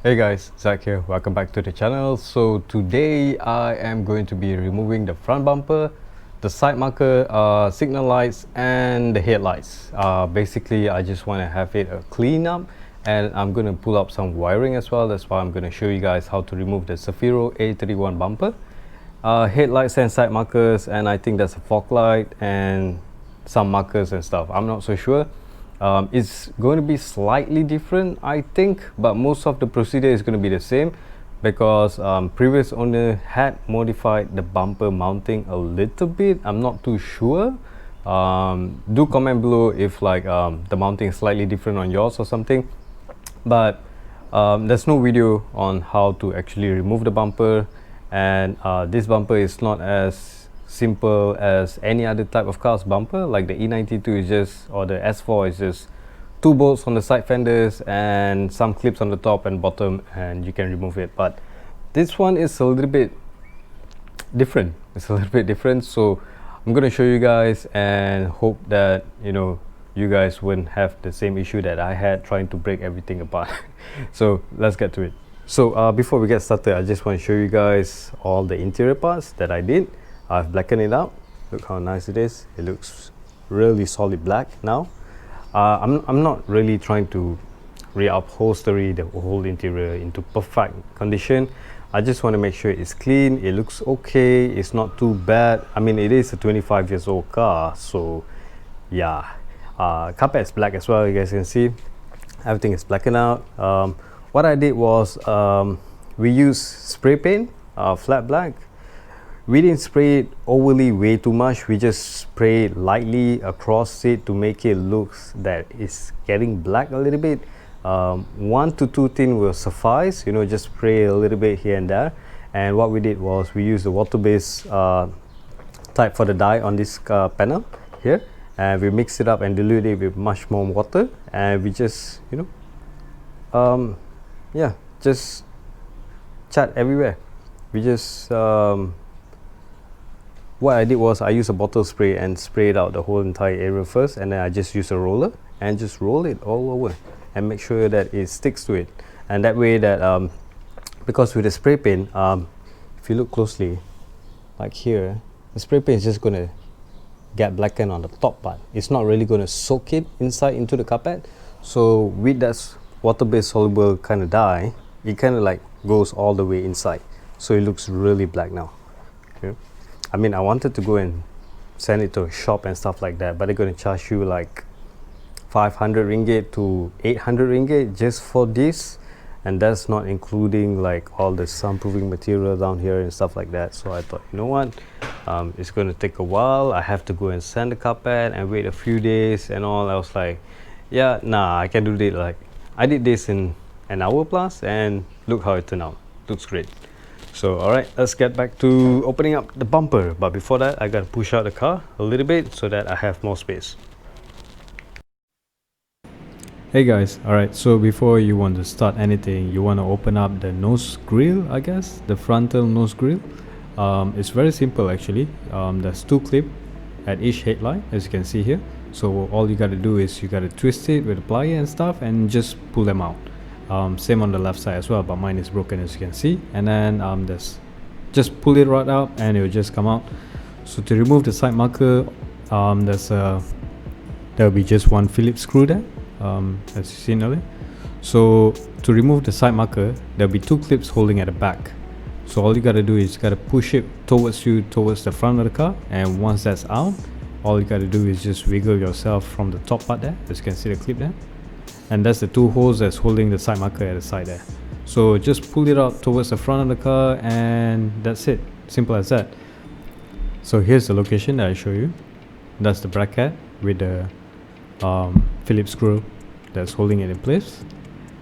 Hey guys, Zach here. Welcome back to the channel. So today I am going to be removing the front bumper, the side marker, signal lights and the headlights. Basically I just want to have it a clean up, and I'm going to pull up some wiring as well. That's why I'm going to show you guys how to remove the Cefiro A31 bumper, headlights and side markers, and I think that's a fog light and some markers and stuff. I'm not so sure. It's going to be slightly different, I think, but most of the procedure is going to be the same because previous owner had modified the bumper mounting a little bit. I'm not too sure. Do comment below if like the mounting is slightly different on yours or something, but there's no video on how to actually remove the bumper, and this bumper is not as simple as any other type of car's bumper. Like the E92 is just, or the S4 is just 2 bolts on the side fenders and some clips on the top and bottom, and you can remove it. But this one is a little bit different. It's a little bit different, so I'm gonna show you guys and hope that you guys wouldn't have the same issue that I had trying to break everything apart. So let's get to it. So before we get started, I just want to show you guys all the interior parts that I did. I've blackened it out. Look how nice it is. It looks really solid black now. I'm not really trying to reupholstery the whole interior into perfect condition. I just want to make sure it's clean, it looks okay, it's not too bad. I mean, it is a 25 years old car, so yeah. Carpet is black as well, you guys can see. Everything is blackened out. What I did was we used spray paint, flat black. We didn't spray it overly way too much. We just sprayed lightly across it to make it look that it's getting black a little bit. 1 to 2 thin will suffice, just spray a little bit here and there. And what we did was we used the water-based type for the dye on this panel here, and we mixed it up and dilute it with much more water, and we just just chat everywhere. We just what I did was I used a bottle spray and sprayed out the whole entire area first, and then I just used a roller and just roll it all over and make sure that it sticks to it. And that way that because with the spray paint, if you look closely, like here, the spray paint is just going to get blackened on the top part. It's not really going to soak it inside into the carpet. So with that water-based soluble kind of dye, it kind of like goes all the way inside, so it looks really black now. Okay. I mean, I wanted to go and send it to a shop and stuff like that, but they're going to charge you like 500 ringgit to 800 ringgit just for this, and that's not including like all the soundproofing material down here and stuff like that. So I thought, you know what, it's going to take a while. I have to go and sand the carpet and wait a few days and all. I was like, yeah, nah, I can do this. Like, I did this in an hour plus, and look how it turned out. Looks great. So alright, let's get back to opening up the bumper, but before that I gotta push out the car a little bit so that I have more space. Hey guys, alright, so before you want to start anything, you want to open up the nose grill, I guess, the frontal nose grill. It's very simple actually. There's 2 clips at each headlight, as you can see here. So all you gotta do is you gotta twist it with a plier and stuff and just pull them out. Same on the left side as well, but mine is broken, as you can see. And then just pull it right out and it will just come out. So to remove the side marker, there will be just 1 Phillips screw there, as you seen earlier. So to remove the side marker, there will be 2 clips holding at the back. So all you gotta do is you gotta push it towards the front of the car, and once that's out, all you gotta do is just wiggle yourself from the top part there, as you can see the clip there. And that's the 2 holes that's holding the side marker at the side there. So just pull it out towards the front of the car, and that's it. Simple as that. So here's the location that I show you. That's the bracket with the Phillips screw that's holding it in place,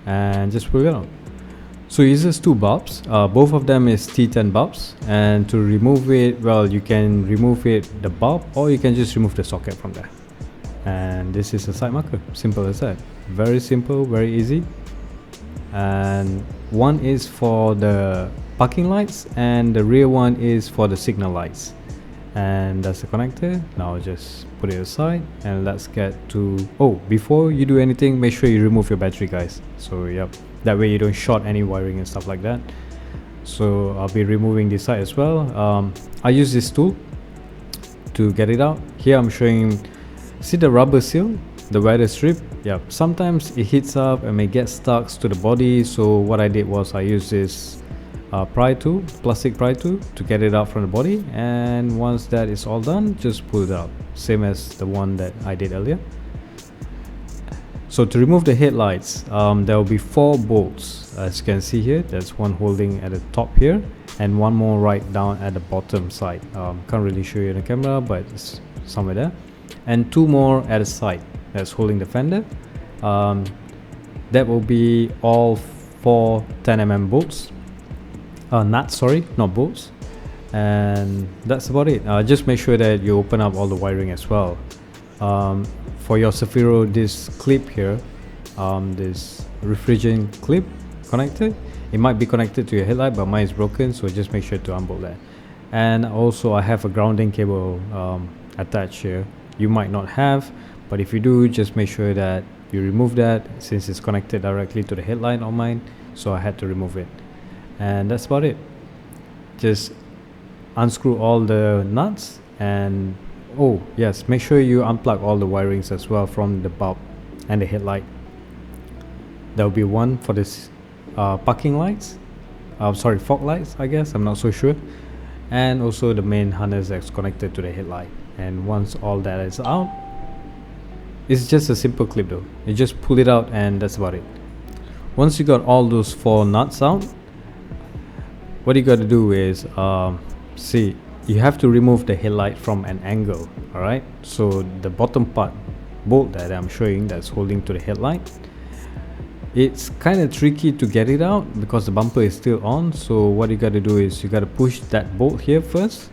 and just pull it out. So it uses 2 bulbs. Both of them is T10 bulbs, and to remove it, well, you can remove the bulb, or you can just remove the socket from there. And this is a side marker. Simple as that. Very simple, very easy. And one is for the parking lights, and the rear one is for the signal lights. and that's the connector. Now just put it aside, and let's get to, oh, before you do anything, make sure you remove your battery, guys. So yep, that way you don't short any wiring and stuff like that. So I'll be removing this side as well. I use this tool to get it out. Here I'm showing, see the rubber seal, the weather strip. Yeah, sometimes it heats up and may get stuck to the body. So what I did was I used this pry tool, plastic pry tool, to get it out from the body, and once that is all done, just pull it out, same as the one that I did earlier. So to remove the headlights, there will be 4 bolts, as you can see here. There's one holding at the top here and one more right down at the bottom side. Can't really show you in the camera, but it's somewhere there, and 2 more at the side that's holding the fender. That will be all 4 10mm bolts, nuts, sorry, not bolts. And that's about it. Just make sure that you open up all the wiring as well. For your Cefiro, this clip here, this refrigerant clip connector, it might be connected to your headlight, but mine is broken, so just make sure to unbolt that. And also I have a grounding cable attached here. You might not have, but if you do, just make sure that you remove that, since it's connected directly to the headlight on mine, so I had to remove it. And that's about it. Just unscrew all the nuts, and oh yes, make sure you unplug all the wirings as well from the bulb and the headlight. There will be one for this parking lights, sorry, fog lights, I guess, I'm not so sure, and also the main harness that's connected to the headlight. And once all that is out, it's just a simple clip though, you just pull it out, and that's about it. Once you got all those 4 nuts out, what you got to do is see, you have to remove the headlight from an angle. All right, so the bottom part bolt that I'm showing, that's holding to the headlight, it's kind of tricky to get it out because the bumper is still on. So what you got to do is you got to push that bolt here first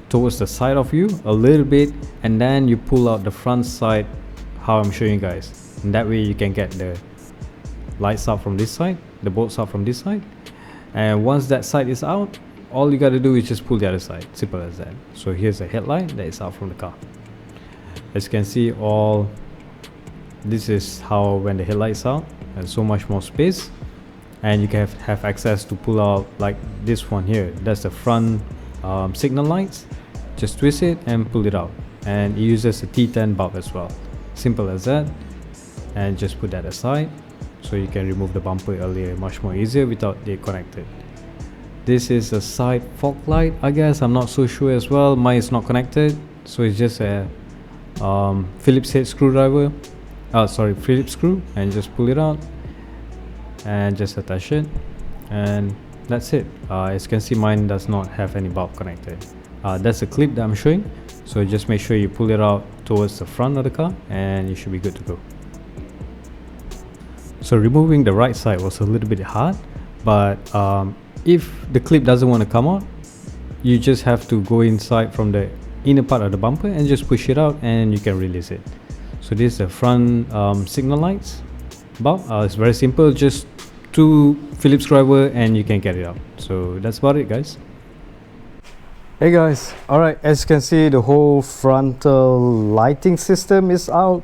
towards the side of you a little bit, and then you pull out the front side how I'm showing you guys, and that way you can get the lights out from this side, the bolts out from this side. And once that side is out, all you got to do is just pull the other side, simple as that. So here's the headlight that is out from the car. As you can see, all this is how when the headlight is out, and so much more space, and you can have access to pull out like this one here. That's the front signal lights. Just twist it and pull it out, and it uses a T10 bulb as well, simple as that. And just put that aside, so you can remove the bumper earlier, much more easier without it connected. This is a side fog light, I guess, I'm not so sure as well. Mine is not connected, so it's just a Phillips head screwdriver, Phillips screw, and just pull it out and just attach it, and that's it. As you can see, mine does not have any bulb connected. That's a clip that I'm showing, so just make sure you pull it out towards the front of the car, and you should be good to go. So removing the right side was a little bit hard, but if the clip doesn't want to come out, you just have to go inside from the inner part of the bumper and just push it out, and you can release it. So this is the front signal lights bulb. It's very simple, just 2 Phillips screwdriver and you can get it out. So that's about it, guys. Hey guys, alright, as you can see, the whole frontal lighting system is out.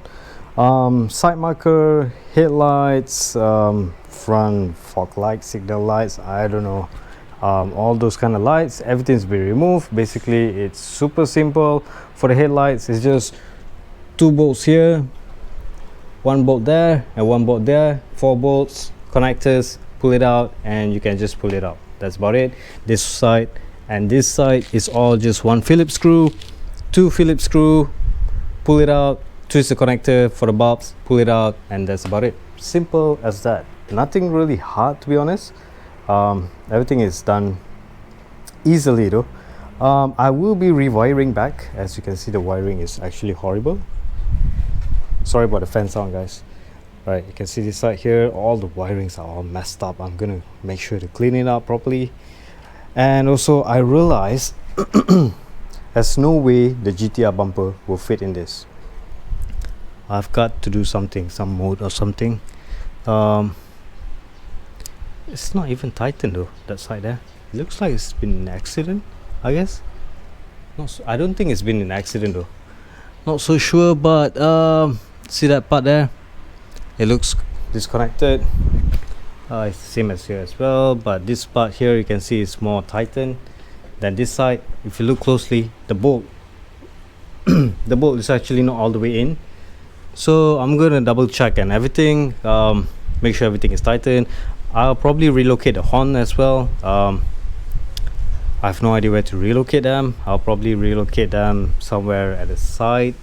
Side marker, headlights, front fog light, signal lights, I don't know, all those kind of lights, everything's been removed. Basically it's super simple. For the headlights, it's just 2 bolts here, 1 bolt there and 1 bolt there, 4 bolts, connectors, pull it out and you can just pull it out. That's about it. This side and this side is all just 1 Phillips screw, 2 Phillips screw, pull it out, twist the connector for the bulbs, pull it out, and that's about it. Simple as that. Nothing really hard, to be honest. Everything is done easily though. I will be rewiring back. As you can see, the wiring is actually horrible. Sorry about the fan sound, guys. Right, you can see this side here, all the wirings are all messed up. I'm gonna make sure to clean it up properly. And also I realized there's no way the GTR bumper will fit in this. I've got to do something, some mode or something. It's not even tightened though, that side there. It looks like it's been an accident, I guess. I don't think it's been an accident though. Not so sure, but see that part there? It looks disconnected. It's the same as here as well, but this part here you can see is more tightened than this side. If you look closely, the bolt the bolt is actually not all the way in. So I'm gonna double check and everything, make sure everything is tightened. I'll probably relocate the horn as well. I have no idea where to relocate them. I'll probably relocate them somewhere at the side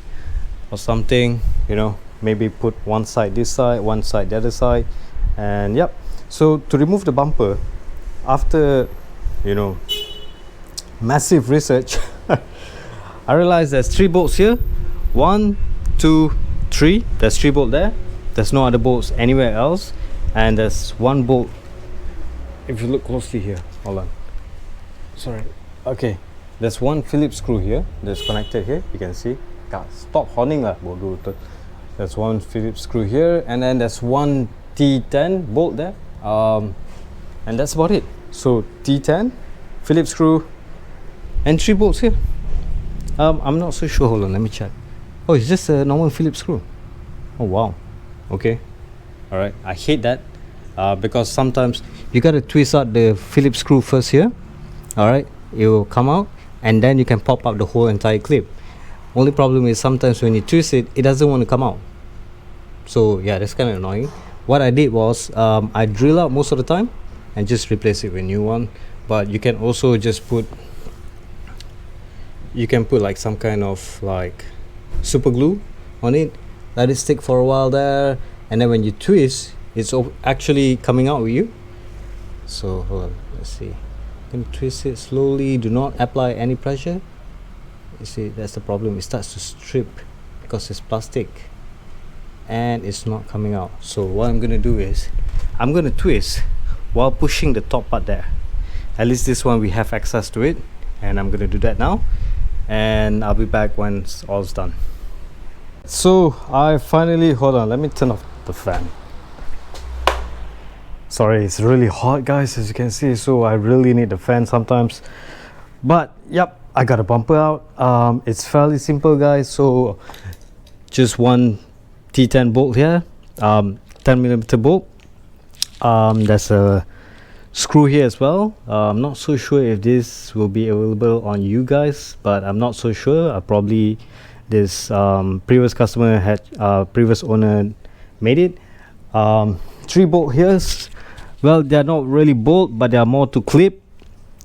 or something, you know, maybe put one side this side, one side the other side. And yep, so to remove the bumper, after, you know, massive research, I realized there's 3 bolts here. 1, 2, 3. There's 3 bolts there. There's no other bolts anywhere else. And there's 1 bolt. If you look closely here, hold on. Sorry. Okay. There's 1 Phillips screw here that's connected here. You can see. God, stop horning lah, bodoh. There's 1 Phillips screw here, and then there's 1 T10 bolt there. And that's about it. So T10, Phillips screw, and 3 bolts here. I'm not so sure. Hold on, let me check. Oh, it's just a normal Phillips screw. Oh wow. Okay. All right. I hate that because sometimes you gotta twist out the Phillips screw first here. All right. It will come out, and then you can pop up the whole entire clip. Only problem is sometimes when you twist it, it doesn't want to come out. So yeah, that's kind of annoying. What I did was I drill out most of the time and just replace it with a new one. But you can also just put like some kind of like super glue on it, let it stick for a while there, and then when you twist, it's actually coming out with you. So hold on, let's see. I'm gonna twist it slowly. Do not apply any pressure. You see, that's the problem. It starts to strip because it's plastic and it's not coming out. So what I'm gonna do is I'm gonna twist while pushing the top part there. At least this one we have access to it, and I'm gonna do that now, and I'll be back when all's done. So I finally, hold on, let me turn off the fan. Sorry, it's really hot guys, as you can see, so I really need the fan sometimes. But yep, I got a bumper out. It's fairly simple guys. So just 1 T10 bolt here, 10mm bolt. There's a screw here as well. I'm not so sure if this will be available on you guys, but I'm not so sure. Probably this previous customer had previous owner made it. 3 bolt here. Well, they're not really bolt, but they are more to clip,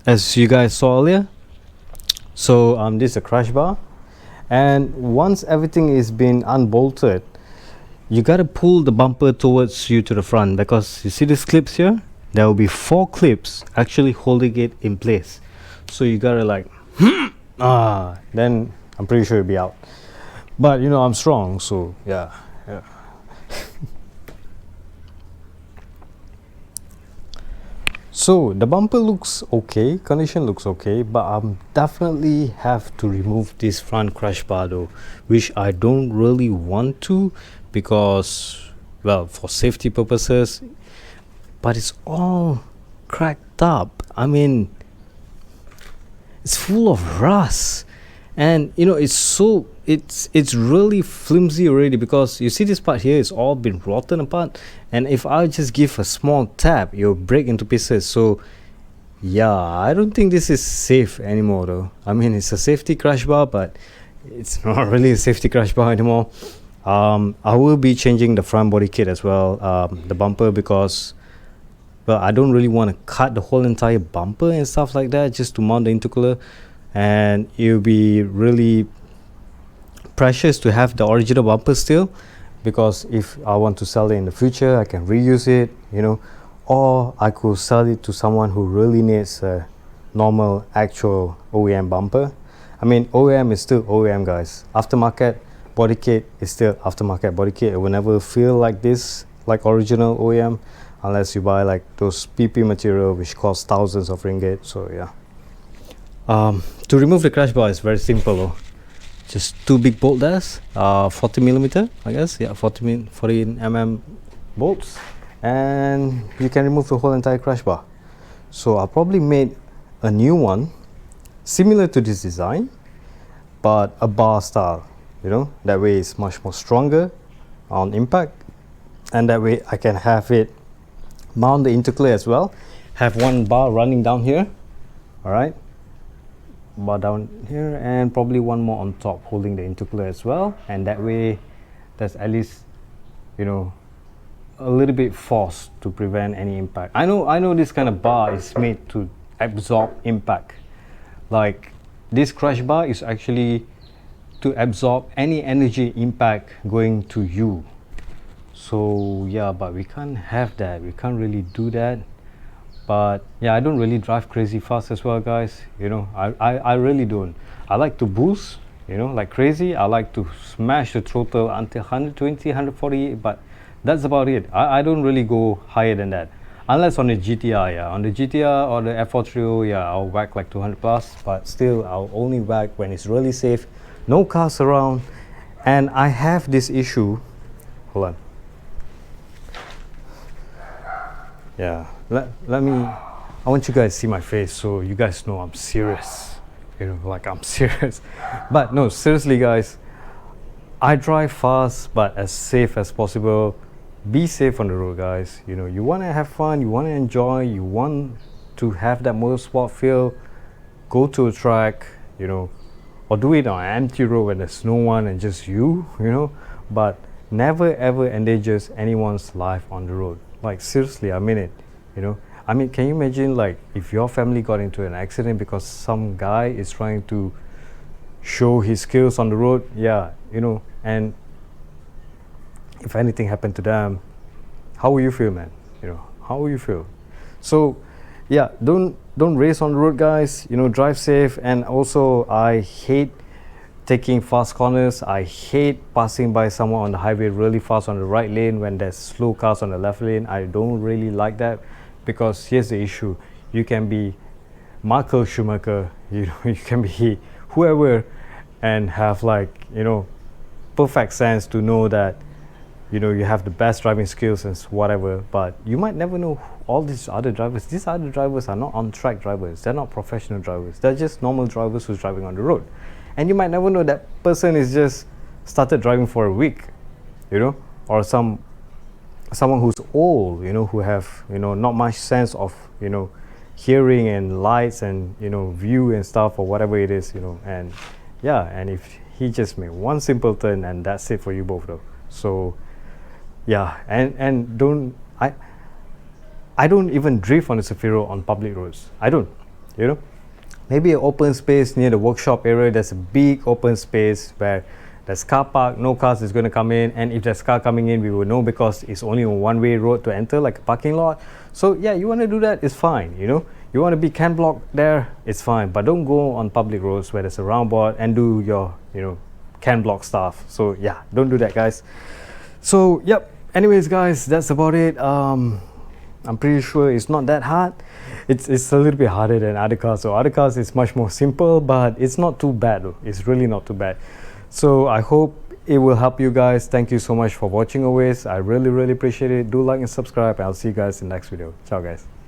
as you guys saw earlier. So this is a crash bar, and once everything is been unbolted, you gotta pull the bumper towards you to the front, because you see these clips here, there will be 4 clips actually holding it in place. So you gotta like then I'm pretty sure it'll be out. But you know, I'm strong, so yeah. So the bumper looks okay, condition looks okay, but I definitely have to remove this front crash bar though, which I don't really want to, because, well, for safety purposes, but it's all cracked up. I mean, it's full of rust, and you know, it's really flimsy already, because you see this part here is all been rotten apart, and if I just give a small tap, it'll break into pieces. So yeah, I don't think this is safe anymore though. I mean, it's a safety crash bar, but it's not really a safety crash bar anymore. I will be changing the front body kit as well, the bumper, because, well, I don't really want to cut the whole entire bumper and stuff like that just to mount the intercooler, and it'll be really precious to have the original bumper still, because if I want to sell it in the future, I can reuse it, you know, or I could sell it to someone who really needs a normal actual OEM bumper. I mean, OEM is still OEM guys. Aftermarket body kit is still aftermarket body kit. It will never feel like this, like original OEM, unless you buy like those PP material which cost thousands of ringgit. So yeah, to remove the crash bar is very simple though. Just 2 big bolt there, 40mm, I guess, yeah, 40mm bolts, and you can remove the whole entire crash bar. So I probably made a new one similar to this design, but a bar style, you know, that way it's much more stronger on impact, and that way I can have it mount the intercooler as well, have one bar running down here, all right, bar down here, and probably one more on top holding the intercooler as well, and that way there's at least, you know, a little bit force to prevent any impact. I know this kind of bar is made to absorb impact. Like this crush bar is actually to absorb any energy impact going to you. So yeah, but we can't have that, we can't really do that. But yeah, I don't really drive crazy fast as well, guys, you know. I really don't. I like to boost, you know, like crazy. I like to smash the throttle until 120, 140, but that's about it. I don't really go higher than that, unless on the GTR. Yeah, on the GTR or the F430, yeah, I'll whack like 200 plus, but still I'll only whack when it's really safe, no cars around. And I have this issue, hold on, yeah, let me, I want you guys to see my face so you guys know I'm serious, you know, like I'm serious. But no, seriously guys, I drive fast but as safe as possible. Be safe on the road, guys. You know, you want to have fun, you want to enjoy, you want to have that motorsport feel, go to a track, you know, or do it on an empty road when there's no one and just you know, but never ever endangers anyone's life on the road. Like seriously, I mean it, you know. I mean, can you imagine like if your family got into an accident because some guy is trying to show his skills on the road? Yeah, you know, and if anything happened to them, how will you feel, man? You know, how will you feel? So yeah, don't race on the road, guys, you know, drive safe. And also, I hate taking fast corners. I hate passing by someone on the highway really fast on the right lane when there's slow cars on the left lane. I don't really like that, because here's the issue: you can be Michael Schumacher, you know, you can be whoever, and have like, you know, perfect sense to know that, you know, you have the best driving skills and whatever, but you might never know all these other drivers. These other drivers are not on-track drivers. They're not professional drivers. They're just normal drivers who's driving on the road. And you might never know that person is just started driving for a week, you know, or someone who's old, you know, who have, you know, not much sense of, you know, hearing and lights and, you know, view and stuff or whatever it is, you know. And yeah, and if he just made one simple turn, and that's it for you both though. So yeah, and I don't even drift on the Cefiro on public roads. I don't, you know. Maybe an open space near the workshop area, there's a big open space where there's car park, no cars is going to come in, and if there's car coming in, we will know because it's only a one-way road to enter, like a parking lot. So yeah, you want to do that, it's fine, you know. You want to be can block there, it's fine, but don't go on public roads where there's a roundabout and do your, you know, can block stuff. So yeah, don't do that, guys. So yep, anyways guys, that's about it. I'm pretty sure it's not that hard. It's a little bit harder than other cars. So other cars is much more simple, but it's not too bad though. It's really not too bad. So I hope it will help you guys. Thank you so much for watching always. I really appreciate it. Do like and subscribe, and I'll see you guys in the next video. Ciao guys.